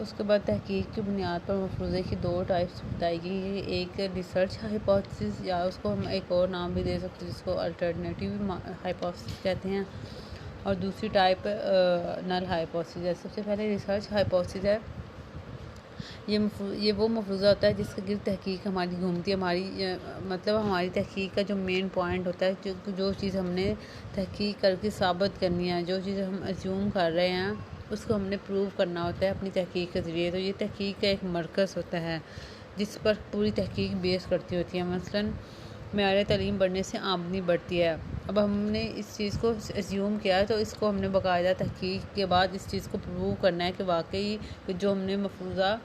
उसके बाद तहकीक की बुनियाद पर मफरूज़े की दो टाइप्स बताई गई है। एक रिसर्च हाइपोथेसिस, या उसको हम एक और नाम भी दे सकते हैं जिसको अल्टरनेटिव हाइपोथेसिस कहते हैं, और दूसरी टाइप नल हाइपोथेसिस है। सबसे पहले रिसर्च हाइपोथेसिस है। ये वो मफरूज़ा होता है जिसके गिर्द तहकीक हमारी घूमती है। मतलब हमारी तहकीक का जो मेन पॉइंट होता है, जो चीज़ हमने तहकीक करके साबित करनी है, जो चीज़ हम अज्यूम कर रहे हैं, उसको हमने प्रूव करना होता है अपनी तहकीक के ज़रिए। तो ये तहकीक का एक मरकज़ होता है जिस पर पूरी तहकीक बेस करती होती है। मसलन मेयार तालीम बढ़ने से आमदनी बढ़ती है। अब हमने इस चीज़ को अज्यूम किया है, तो इसको हमने बाकायदा तहकीक के बाद इस चीज़ को प्रूव करना है कि वाकई जो हमने मफरूज़ा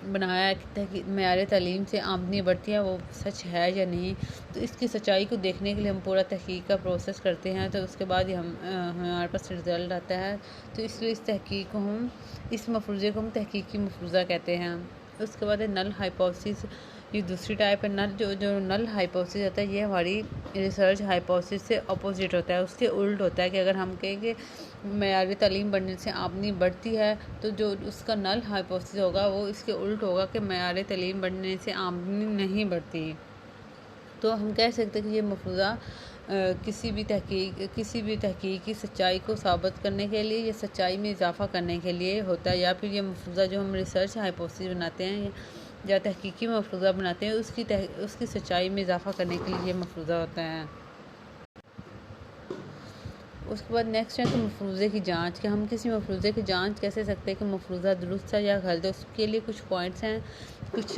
बनाया है कि मेयार तालीम से आमदनी बढ़ती है, वो सच है या नहीं। तो इसकी सच्चाई को देखने के लिए हम पूरा तहकीक का प्रोसेस करते हैं, तो उसके बाद ही हमारे पास रिज़ल्ट आता है। तो इसलिए इस मफरूज़े को हम तहकीकी मफरूज़ा कहते हैं। उसके बाद है नल हाइपोथेसिस। ये दूसरी टाइप है। जो नल हाइपोथेसिस होता है, ये हमारी रिसर्च हाइपोथेसिस से अपोजिट होता है, उसके उल्ट होता है। कि अगर हम कहें कि मेयार तालीम बढ़ने से आमदनी बढ़ती है, तो जो उसका नल हाइपोथेसिस होगा वो इसके उल्ट होगा कि मेयार तालीम बढ़ने से आमदनी नहीं बढ़ती। तो हम कह सकते हैं कि ये मफरूज़ा किसी भी तहकीक की सच्चाई को साबित करने के लिए या सच्चाई में इजाफ़ा करने के लिए होता है, या फिर ये मफरूज़ा जो हम रिसर्च हाइपोथेसिस बनाते हैं या तहकीकी मफरूज़ा बनाते हैं, उसकी सच्चाई में इजाफ़ा करने के लिए ये मफरूज़ा होता है। उसके बाद नेक्स्ट है कि मफरूज़े की जांच। कि हम किसी मफरूज़े की जांच कैसे सकते हैं कि मफरूज़ा दुरुस्त है या गलत है। उसके लिए कुछ पॉइंट्स हैं, कुछ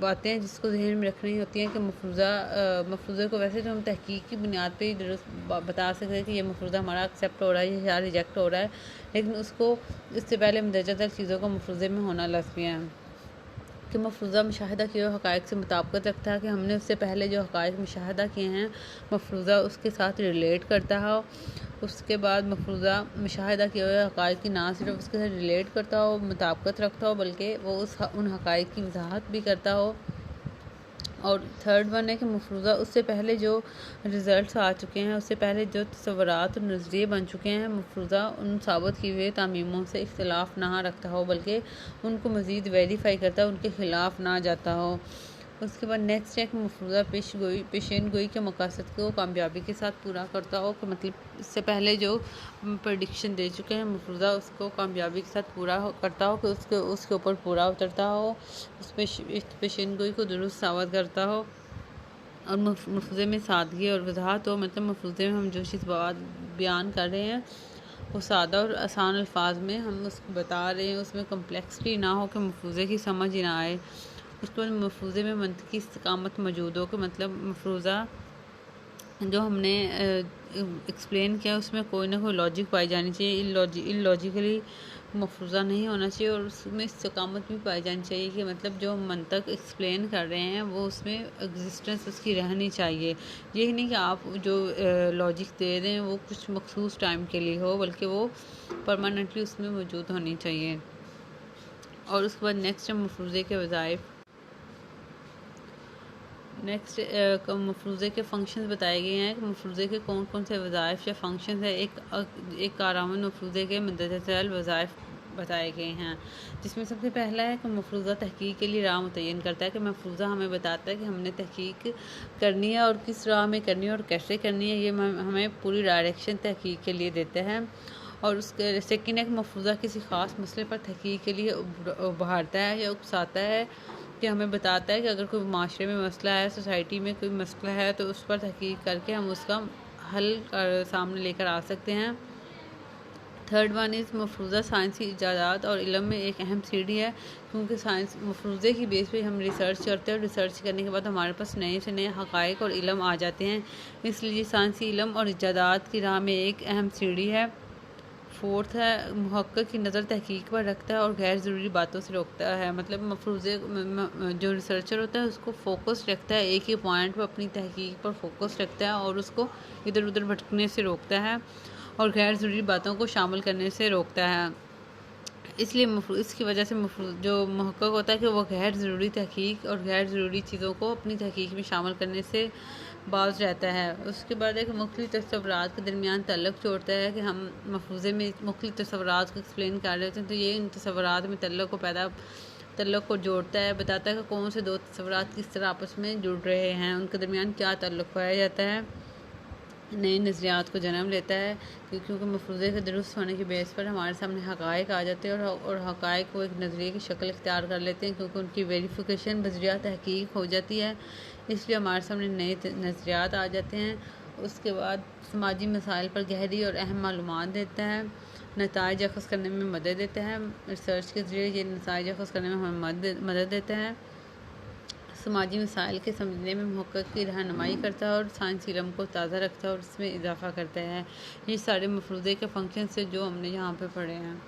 बातें हैं जिसको ज़हन में रखनी होती हैं कि मफरूज़े को वैसे तो हम तहकीक की बुनियाद पे ही दुरुस्त बता सकते हैं कि ये मफरूज़ा हमारा एक्सेप्ट हो रहा है या रिजेक्ट हो रहा है, लेकिन इससे पहले मंदरजा झैल चीज़ों का मफरूज़े में होना लाज़मी है। कि मफरूज़ा मुशाहिदा किए हुए हक़ाइक़ से मुताबिकत रखता है, कि हमने उससे पहले जो हक़ाइक़ मुशाहिदा किए हैं मफरूज़ा उसके साथ रिलेट करता हो। उसके बाद मफरूज़ा मुशाहिदा किए हुए हक़ाइक़ की ना सिर्फ उसके साथ रिलेट करता हो, मुताबिकत रखता हो, बल्कि वो उन हक़ाइक़ की वज़ाहत भी करता हो। और थर्ड वन है कि मफरूज़ा उससे पहले जो रिज़ल्ट्स आ चुके हैं, उससे पहले जो तस्वुरात और नज़रिए बन चुके हैं, मफरूज़ा उन साबित किए हुए तामीमों से इख्तिलाफ़ ना रखता हो, बल्कि उनको मज़ीद वेरीफ़ाई करता है, उनके ख़िलाफ़ ना जाता हो। उसके बाद नेक्स्ट है कि मफरूज़ा पेशन गोई के मकासद को कामयाबी के साथ पूरा करता हो। कि मतलब इससे पहले जो प्रेडिक्शन दे चुके हैं, मफरूज़ा उसको कामयाबी के साथ पूरा करता हो, कि उसके ऊपर पूरा उतरता हो, उस पेशन गोई को दुरुस्त साबित करता हो, और मफरूज़े में सादगी और वज़ाहत हो। मतलब मफरूज़े में हम जो चीज़ बयान कर रहे हैं वो सादा और आसान अल्फाज में हम उसको बता रहे हैं, उसमें कम्प्लेक्सिटी ना हो कि मफरूज़े की समझ ही ना आए। उसके बाद मफरूज़े में मंतकी इस्तिकामत मौजूद हो। कि मतलब मफरूज़ा जो हमने एक्सप्लेन किया उसमें कोई ना कोई लॉजिक पाई जानी चाहिए, इलॉजिकली मफरूज़ा नहीं होना चाहिए, और उसमें इस्तिकामत भी पाई जानी चाहिए। कि मतलब जो हम मंतक एक्सप्लेन कर रहे हैं वो उसमें एग्जिस्टेंस उसकी रहनी चाहिए। ये नहीं कि आप जो लॉजिक दे रहे हैं वो कुछ मखसूस टाइम के लिए हो, बल्कि वो परमानेंटली उसमें मौजूद होनी चाहिए। और उसके बाद नेक्स्ट है मफरूज़े के वज़ाइफ। नेक्स्ट मफरूज़े के फ़ंक्शंस बताए गए हैं कि मफरूज़े के कौन कौन से वज़ाइफ या फ़ंक्शंस है। एक कारआमद मफरूज़े के मंदरजा झैल वज़ाइफ बताए गए हैं, जिसमें सबसे पहला है कि मफरूज़ा तहकीक के लिए राह मुतय्यन करता है। कि मफरूज़ा हमें बताता है कि हमने तहकीक करनी है और किस राह में करनी है और कैसे करनी है। ये हमें पूरी डायरेक्शन तहकीक के लिए देता है। और उसके सेकेंड है कि मफरूज़ा किसी ख़ास मसले पर तहकीक के लिए उभारता है या उकसाता है। कि हमें बताता है कि अगर कोई माशरे में मसला है, सोसाइटी में कोई मसला है, तो उस पर तहकीक करके हम उसका हल सामने लेकर आ सकते हैं। थर्ड वन इज़ मफरूज़ा साइंसी इजादात और इल्म में एक अहम सीढ़ी है, क्योंकि साइंस मफरूज़े की बेस पे हम रिसर्च करते हैं, और रिसर्च करने के बाद हमारे पास नए से नए हक़ाइक़ और इल्म आ जाते हैं। इसलिए साइंसी इल्म और इजादात की राह में एक अहम सीढ़ी है। फोर्थ है मुहक्किक की नज़र तहकीक पर रखता है और गैर ज़रूरी बातों से रोकता है। मतलब मफरूज़े जो रिसर्चर होता है उसको फोकस रखता है, एक ही पॉइंट पर अपनी तहकीक पर फोकस रखता है, और उसको इधर उधर भटकने से रोकता है और गैर ज़रूरी बातों को शामिल करने से रोकता है। इसलिए इसकी वजह से जो महक़क़ होता है कि वो गैर ज़रूरी तहक़ीक़ और गैर ज़रूरी चीज़ों को अपनी तहक़ीक़ में शामिल करने से बाज़ रहता है। उसके बाद एक मुख्तलिफ़ तसव्वुरात के दरमियान तल्लुक़ जोड़ता है कि हम मफ़रूज़े में मुख्तलिफ़ तसव्वुरात को एक्सप्लेन कर रहे होते हैं, तो ये इन तसव्वुरात में तल्लुक़ को जोड़ता है, बताता है कि कौन से दो तसव्वुरात किस तरह आपस में जुड़ रहे हैं, उनके दरमियान क्या तल्लुक़ पाया जाता है, नए नज़रियात को जन्म लेता है। क्योंकि मफ़रूज़े के दुरुस्त होने की बेस पर हमारे सामने हक़ाइक़ आ जाते हैं और हक़ाइक़ को एक नज़रिए की शक्ल इख्तियार कर लेते हैं, क्योंकि उनकी वेरिफिकेशन बज़रिया तहक़ीक़ हो जाती है, इसलिए हमारे सामने नए नज़रियात आ जाते हैं। उसके बाद समाजी मसाइल पर गहरी और अहम मालूमात देता है, नताइज अख़ज़ करने में मदद देता है। रिसर्च के ज़रिए ये नताइज अख़ज़ करने में हमें मदद देता है, समाजी मसाइल के समझने में महक़क़ की रहनुमाई करता है और साइंसी इल्म को ताज़ा रखता है और इसमें इजाफ़ा करता है। ये सारे मफ़रूज़े के फ़ंक्शन से जो हमने यहाँ पे पढ़े हैं।